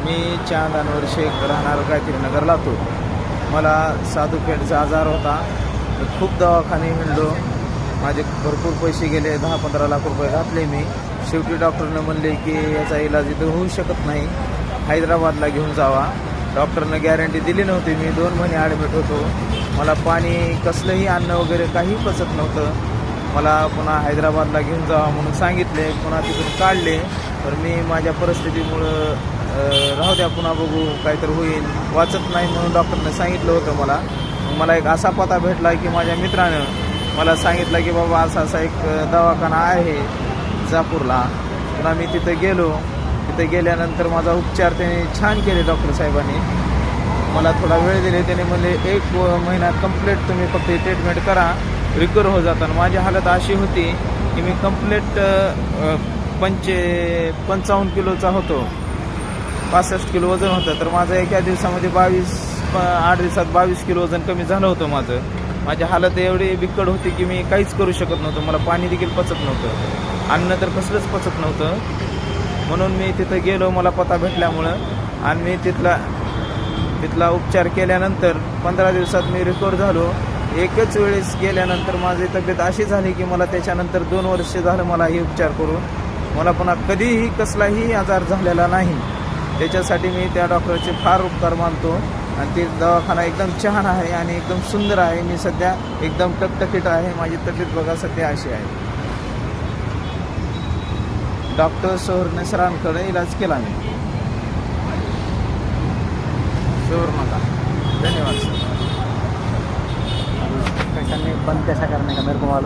मी चांद अनवर शेख राहणार गायत्री नगर लातूर. मला साधूपेठचा आजार होता. खूप दवाखाने हिंडलो. माझे भरपूर पैसे गेले, 10-15 लाख रुपये घातले मी. शेवटी डॉक्टरनं म्हणले की याचा इलाज इथं होऊ शकत नाही, हैदराबादला घेऊन जावा. डॉक्टरनं गॅरंटी दिली नव्हती. मी 2 महिने ॲडमिट होतो. मला पाणी कसलंही अन्न वगैरे काही पचत नव्हतं. मला पुन्हा हैदराबादला घेऊन जावा म्हणून सांगितले. पुन्हा तिथून काढले. तर मी माझ्या परिस्थितीमुळं राहू द्या, पुन्हा बघू काहीतरी होईल, वाचत नाही म्हणून डॉक्टरने सांगितलं होतं मला. मला एक असा पत्ता भेटला की माझ्या मित्रानं मला सांगितलं की बाबा असा एक दवाखाना आहे जापूरला. पुन्हा मी तिथं गेलो. तिथं गेल्यानंतर माझा उपचार त्याने छान केले डॉक्टर साहेबांनी. मला थोडा वेळ दिले. त्याने म्हणले 1 महिना कंप्लीट तुम्ही फक्त ट्रीटमेंट करा, रिकवर हो जाताना. माझी हालत अशी होती की मी कंप्लीट 55 किलोचा होतो. 65 किलो वजन होतं. तर माझं एका दिवसामध्ये 8 दिवसात 22 किलो वजन कमी झालं होतं माझं. माझी हालत एवढी बिकट होती की मी काहीच करू शकत नव्हतं. मला पाणी देखील पचत नव्हतं, अन्न तर कसलंच पचत नव्हतं. म्हणून मी तिथं गेलो मला पत्ता भेटल्यामुळं. आणि मी तिथला उपचार केल्यानंतर 15 दिवसात मी रिकवर झालो. एकच वेळेस गेल्यानंतर माझी तब्येत अशी झाली की मला त्याच्यानंतर 2 वर्ष झालं मला हे उपचार करून. मला पुन्हा कधीही कसलाही आजार झालेला नाही. त्याच्यासाठी मी त्या डॉक्टरचे फार उपकार मानतो. आणि ते दवाखाना एकदम छान आहे आणि एकदम सुंदर आहे. मी सध्या एकदम टकटकीट आहे. माझी तब्येत बघा सध्या अशी आहे. डॉक्टर सोहरने सरांकडे इलाज केला मी. शोहर धन्यवाद सर. पेशेंट ने बंद कैसा करने का मेरे को मालूम